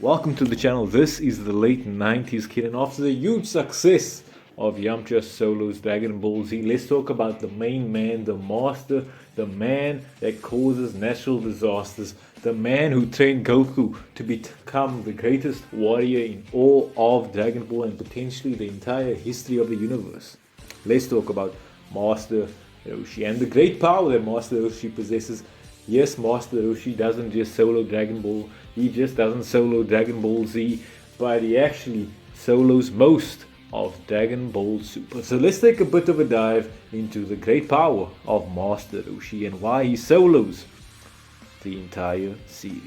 Welcome to the channel. This is the late 90s kid, and after the huge success of Yamcha Solo's Dragon Ball Z, let's talk about the main man, the master, the man that causes natural disasters, the man who trained Goku to become the greatest warrior in all of Dragon Ball and potentially the entire history of the universe. Let's talk about Master Roshi and the great power that Master Roshi possesses. Yes, Master Roshi doesn't just solo Dragon Ball, he just doesn't solo Dragon Ball Z, but he actually solos most of Dragon Ball Super. So let's take a bit of a dive into the great power of Master Roshi and why he solos the entire series.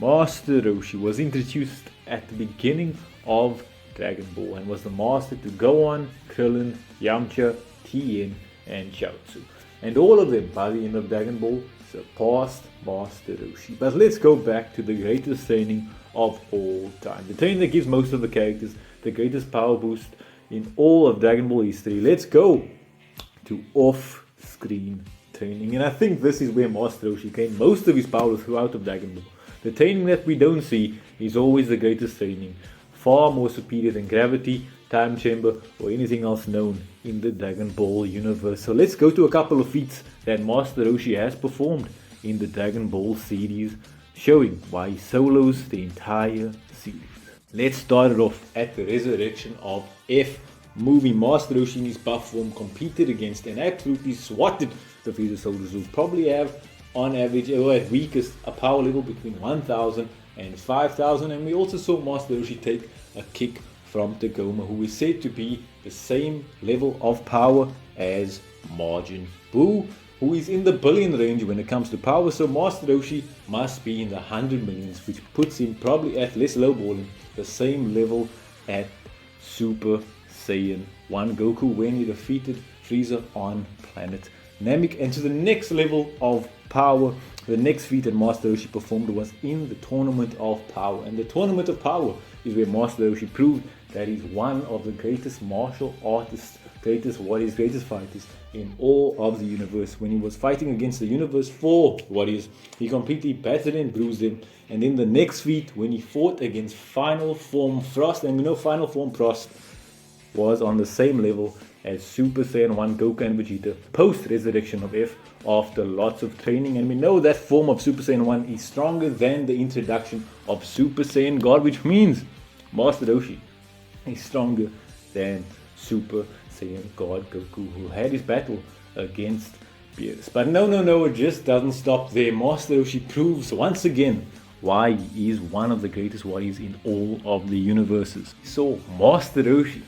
Master Roshi was introduced at the beginning of Dragon Ball and was the master to Gohan, Krillin, Yamcha, Tien, and Chaozu. And all of them, by the end of Dragon Ball, surpassed Master Roshi. But let's go back to the greatest training of all time. The training that gives most of the characters the greatest power boost in all of Dragon Ball history. Let's go to off-screen training. And I think this is where Master Roshi gained most of his power throughout of Dragon Ball. The training that we don't see is always the greatest training. Far more superior than gravity, time chamber, or anything else known in the Dragon Ball universe. So let's go to a couple of feats that Master Roshi has performed in the Dragon Ball series, showing why he solos the entire series. Let's start it off at the resurrection of F movie. Master Roshi in his buff form competed against and absolutely swatted the Frieza soldiers who probably have on average or at weakest a power level between 1000 and 5000, and we also saw Master Roshi take a kick from Tagoma, who is said to be the same level of power as Majin Buu, who is in the billion range when it comes to power. So Master Roshi must be in the 100 millions, which puts him probably at less lowballing the same level at Super Saiyan 1 Goku when he defeated Frieza on planet Namek. And to the next level of power, the next feat that Master Roshi performed was in the Tournament of Power. And the Tournament of Power is where Master Roshi proved that he's one of the greatest martial artists, greatest warriors, greatest fighters in all of the universe. When he was fighting against the Universe 4 warriors, he completely battered and bruised them. And in the next feat, when he fought against Final Form Frost, and we know Final Form Frost was on the same level as Super Saiyan 1 Goku and Vegeta post-resurrection of F after lots of training. And we know that form of Super Saiyan 1 is stronger than the introduction of Super Saiyan God, which means Master Roshi is stronger than Super Saiyan God Goku, who had his battle against Beerus. But no, it just doesn't stop there. Master Roshi proves once again why he is one of the greatest warriors in all of the universes. So Master Roshi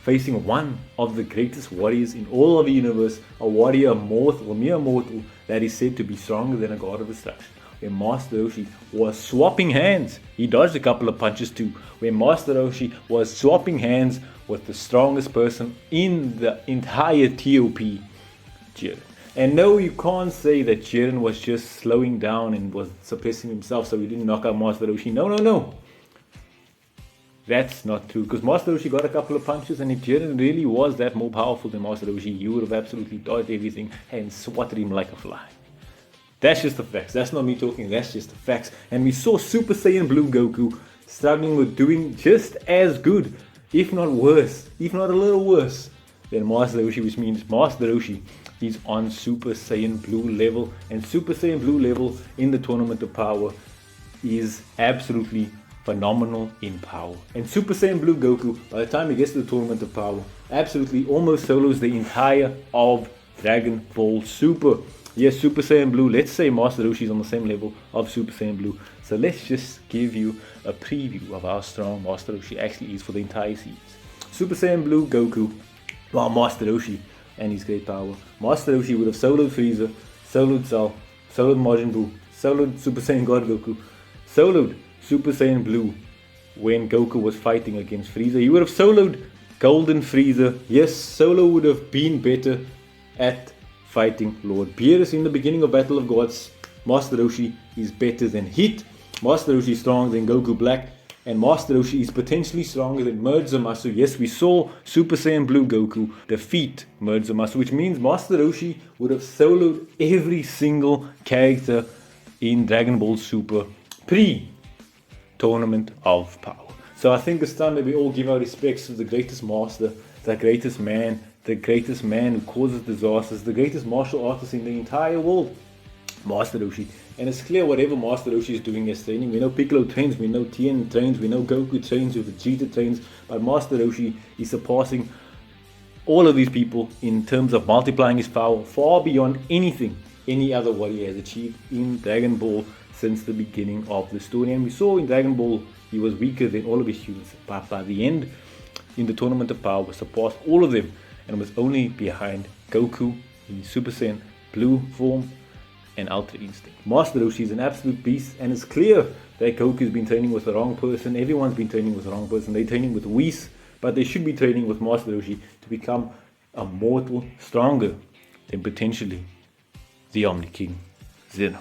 facing one of the greatest warriors in all of the universe, a warrior mortal, mere mortal, that is said to be stronger than a god of destruction. Where Master Roshi was swapping hands, he dodged a couple of punches too, where Master Roshi was swapping hands with the strongest person in the entire TOP, Jiren. And no, you can't say that Jiren was just slowing down and was suppressing himself so he didn't knock out Master Roshi. No. That's not true, because Master Roshi got a couple of punches, and if Jiren really was that more powerful than Master Roshi, he would have absolutely dodged everything and swatted him like a fly. That's just the facts. That's not me talking, that's just the facts. And we saw Super Saiyan Blue Goku struggling with doing just as good, if not worse, if not a little worse, than Master Roshi, which means Master Roshi is on Super Saiyan Blue level. And Super Saiyan Blue level in the Tournament of Power is absolutely phenomenal in power. And Super Saiyan Blue Goku, by the time he gets to the Tournament of Power, absolutely almost solos the entire of Dragon Ball Super. Yes, Super Saiyan Blue, let's say Master Roshi is on the same level of Super Saiyan Blue. So let's just give you a preview of how strong Master Roshi actually is for the entire series. Super Saiyan Blue Goku, while Master Roshi and his great power. Master Roshi would have soloed Frieza, soloed Cell, soloed Majin Buu, soloed Super Saiyan God Goku, soloed Super Saiyan Blue when Goku was fighting against Frieza. He would have soloed Golden Frieza. Yes, Solo would have been better at fighting Lord Beerus in the beginning of Battle of Gods. Master Roshi is better than Hit. Master Roshi is stronger than Goku Black. And Master Roshi is potentially stronger than Merge Zamasu. Yes, we saw Super Saiyan Blue Goku defeat Merge Zamasu, which means Master Roshi would have soloed every single character in Dragon Ball Super pre Tournament of Power. So I think it's time that we all give our respects to the greatest master, the greatest man who causes disasters, the greatest martial artist in the entire world, Master Roshi. And it's clear whatever Master Roshi is doing as training, we know Piccolo trains, we know Tien trains, we know Goku trains, with Vegeta trains, but Master Roshi is surpassing all of these people in terms of multiplying his power far beyond anything any other warrior has achieved in Dragon Ball since the beginning of the story. And we saw in Dragon Ball he was weaker than all of his students, but by the end, in the Tournament of Power, surpassed all of them and was only behind Goku in Super Saiyan Blue form and Ultra Instinct. Master Roshi is an absolute beast, and it's clear that Goku's been training with the wrong person. Everyone's been training with the wrong person. They're training with Whis, but they should be training with Master Roshi to become a mortal stronger than potentially the Omni King Zeno.